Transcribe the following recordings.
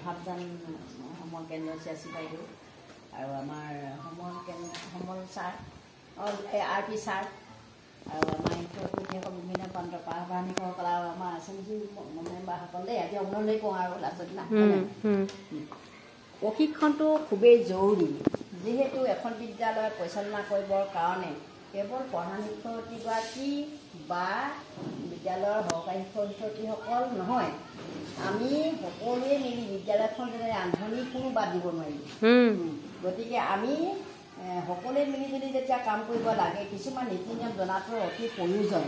সাতজন সমল কেন্দ্ৰ চিয়াচী বাইদেউ আৰু আমাৰ সমল ছাৰ RP ছাৰ আৰু আমাৰ শিক্ষক বিভিন্ন প্ৰান্ত প্ৰাবানিকসকল আৰু আমাৰ এছেম্বলি মেম্বাৰসকল দেই আজি অনুৰোধ কৰোঁ আৰু লাষ্টৰ দিনা প্ৰশিক্ষণটো খুবেই জৰুৰী যিহেতু এখন বিদ্যালয় পৰিচালনা কৰিবৰ কাৰণে কেৱল প্ৰধান শিক্ষয়িত্ৰীগৰাকী বা বিদ্যালয়ৰ সহকাৰী শিক্ষয়িত্ৰীসকল নহয় আমি সকলোৱে মিলি বিদ্যালয়খন যেনে ৰান্ধনি কোনো বাদ দিব নোৱাৰিম গতিকে আমি সকলোৱে মিলি যদি যেতিয়া কাম কৰিব লাগে কিছুমান নীতি নিয়ম জনাটো অতি প্ৰয়োজন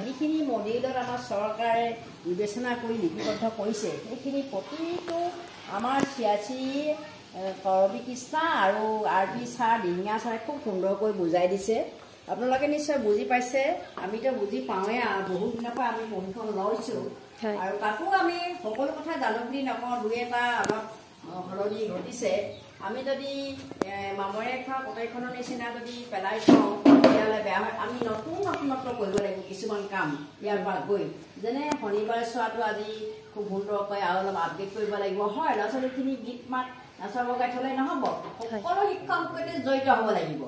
যিখিনি মডেলত আমাৰ চৰকাৰে বিবেচনা কৰি লিপিবদ্ধ কৰিছে সেইখিনি প্ৰতিটো আমাৰ চিয়াচী কৰবী কৃষ্ণা আৰু RP ছাৰ ডিঙিয়া ছাৰে খুব সুন্দৰকৈ বুজাই দিছে আপোনালোকে নিশ্চয় বুজি পাইছে আমিতো বুজি পাওঁৱে বহু দিনৰ পৰা আমি প্ৰশিক্ষণ লৈছোঁ আৰু তাতো আমি সকলো কথা জানো বুলি নকওঁ দুই এটা অলপ সলনি ঘটিছে আমি যদি মামৰে খোৱা কটাৰীখনৰ নিচিনা যদি পেলাই থওঁ তেতিয়াহ'লে বেয়া হয় আমি নতুনত্ব কৰিব লাগিব কিছুমান কাম ইয়াৰ পৰা গৈ যেনে শনিবাৰে চোৱাটো আজি খুব সুন্দৰকৈ আৰু অলপ আপডেট কৰিব লাগিব হয় ল'ৰা ছোৱালীখিনি গীত মাত নাচা বগাই থ'লে নহ'ব সকলো শিক্ষক শিক্ষয়িত্ৰী জড়িত হ'ব লাগিব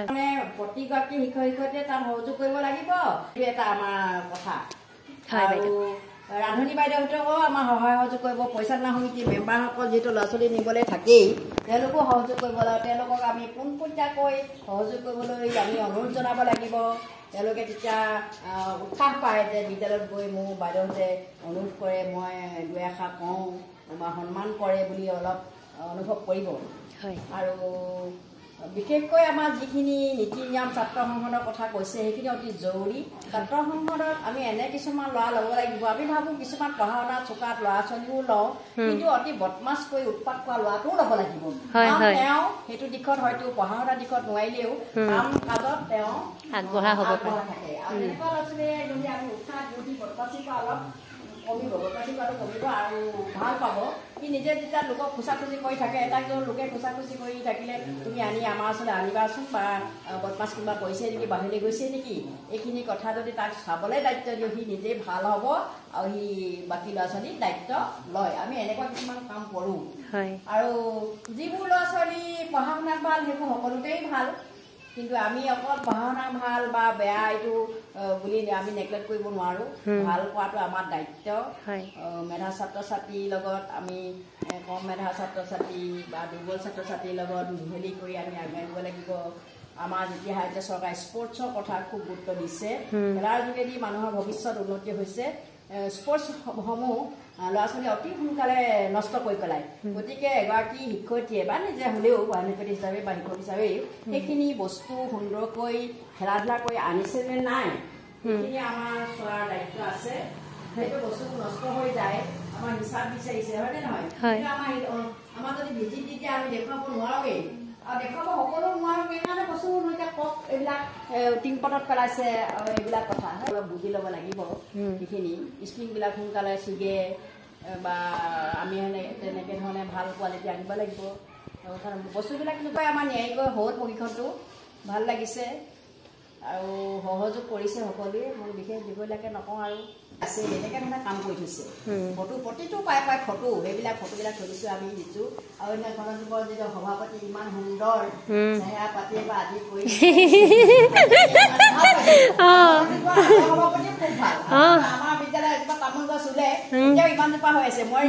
মানে প্ৰতিগৰাকী শিক্ষক শিক্ষয়িত্ৰীয়ে তাত সহযোগ কৰিব লাগিব এইটো এটা আমাৰ কথা আৰু ৰান্ধনি বাইদেউহঁতেও আমাৰ সহায় সহযোগ কৰিব পৰিচালনা সমিতিৰ মেম্বাৰসকল যিহেতু ল'ৰা ছোৱালী নিবলৈ থাকেই তেওঁলোকো সহযোগ কৰিব লাগিব তেওঁলোকক আমি পোনপটীয়াকৈ সহযোগ কৰিবলৈ আমি অনুৰোধ জনাব লাগিব তেওঁলোকে তেতিয়া উৎসাহ পায় যে বিদ্যালয়ত গৈ মোৰ বাইদেউহঁতে অনুৰোধ কৰে মই দুই এষাৰ কওঁ বা সন্মান কৰে বুলি অলপ অনুভৱ কৰিব আৰু বিশেষকৈ আমাৰ যিখিনি নীতি নিয়ম ছাত্ৰ সংসদৰ কথা কৈছে সেইখিনি অতি জৰুৰী ছাত্ৰ সংসদত আমি এনে কিছুমান ল'ৰা ল'ব লাগিব আমি ভাবোঁ কিছুমান পঢ়া শুনা চোকাত ল'ৰা ছোৱালীও লওঁ কিন্তু অতি বদমাছ কৰি উৎপাত কৰা ল'ৰাটোও ল'ব লাগিব তেওঁ সেইটো দিশত হয়তো পঢ়া শুনা দিশত নোৱাৰিলেও কাম কাজত তেওঁ আগবঢ়া হ'ব থাকে আৰু এনেকুৱা ল'ৰা ছোৱালীয়ে যদি আমি উৎসাহ দি বদমাছি কৰা অলপ কমিব বদমাছি কৰাটো কমিব আৰু ভাল পাব সি নিজে যেতিয়া লোকক খোচাখুচি কৰি থাকে এটাক লোকে খোচাখুচি কৰি থাকিলে তুমি আনি আমাৰ ওচৰলৈ আনিবাচোন বা বদমাছ কিবা কৰিছে নেকি বাহিৰলৈ গৈছে নেকি এইখিনি কথা যদি তাক চাবলৈ দায়িত্ব দিওঁ সি নিজেই ভাল হ'ব আৰু সি বাকী ল'ৰা ছোৱালীৰ দায়িত্ব লয় আমি এনেকুৱা কিছুমান কাম কৰোঁ আৰু যিবোৰ ল'ৰা ছোৱালী পঢ়া শুনাত ভাল সেইবোৰ সকলোতেই ভাল কিন্তু আমি অকল পঢ়া শুনা ভাল বা বেয়া এইটো বুলি আমি নেগলেক্ট কৰিব নোৱাৰোঁ ভাল পোৱাটো আমাৰ দায়িত্ব মেধা ছাত্ৰ ছাত্ৰীৰ লগত আমি কম মেধা ছাত্ৰ ছাত্ৰী বা দুৰ্বল ছাত্ৰ ছাত্ৰীৰ লগত মিহলি কৰি আমি আগুৱাই দিব লাগিব আমাৰ যেতিয়া ৰাজ্য চৰকাৰে স্পৰ্টছৰ কথা খুব গুৰুত্ব দিছে খেলাৰ যোগেদি মানুহৰ ভৱিষ্যত উন্নতি হৈছে স্পৰ্টছসমূহ ল'ৰা ছোৱালী অতি সোনকালে নষ্ট কৰি পেলায় গতিকে এগৰাকী শিক্ষয়িত্ৰীয়ে বা নিজে হ'লেও শিক্ষয়িত্ৰী হিচাপে বা শিক্ষক হিচাপেই সেইখিনি বস্তু সুন্দৰকৈ খেলা ধূলা কৰি আনিছে নে নাই সেইখিনি আমাৰ চোৱাৰ দায়িত্ব আছে সেইটো বস্তুবোৰ নষ্ট হৈ যায় আমাৰ হিচাপ বিচাৰিছে হয়নে নহয় আমাৰ যদি ভিজিট দি আমি দেখুৱাব নোৱাৰোৱেই আৰু দেখুৱাব সকলো নোৱাৰোঁ সেইকাৰণে বস্তুবোৰ এতিয়া কওক এইবিলাক টিংপটত পেলাইছে আৰু এইবিলাক কথা অলপ বুজি ল'ব লাগিব সেইখিনি স্প্ৰিংবিলাক সোনকালে ছিগে বা আমি তেনেকৈ ধৰণে ভাল কোৱালিটি আনিব লাগিব বস্তুবিলাক এনেকুৱাই আমাৰ ন্যায়িকৈ হ'ল প্ৰশিক্ষণটো ভাল লাগিছে আৰু সহযোগ কৰিছে সকলোৱে মোৰ বিশেষ দিবলৈকে নকওঁ আৰু আছে এনেকৈ ধৰণে কাম কৰি থৈছে ফটো প্ৰতিটো পাই ফটো সেইবিলাক ফটোবিলাক থৈ দিছোঁ আমি দিছোঁ আৰু এনে গণযুৱৰ যিটো সভাপতি ইমান সুন্দৰ চেহেৰা পাতিৰ পৰা আদি কৰি সভাপতি খুব ভাল আমাৰ বিদ্যালয় এজোপা তামোল গছ ৰুলে এতিয়াও ইমানজোপা হৈ আছে মই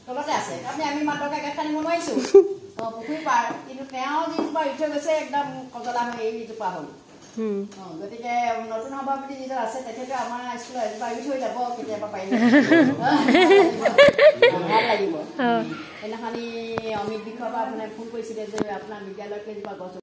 তলতে আছে তাৰমানে আমি মাত্ৰকে একে খানিব নোৱাৰিছোঁ পুখুৰী পাৰ কিন্তু তেওঁ যিজোপা ৰুই থৈ গৈছে একদম কজলা হৈ এইজোপা হ'ল গতিকে নতুন সভাপতি যিজন আছে তেখেতে আমাৰ স্কুলত এজোপা ৰুই থৈ যাব কেতিয়াবা পাৰিলে ভাল লাগিব সেইদিনাখনি অমিত বিষয়ৰ পৰা আপোনাৰ ফোন কৰিছিলে যে আপোনাৰ বিদ্যালয়ত কেইজোপা গছ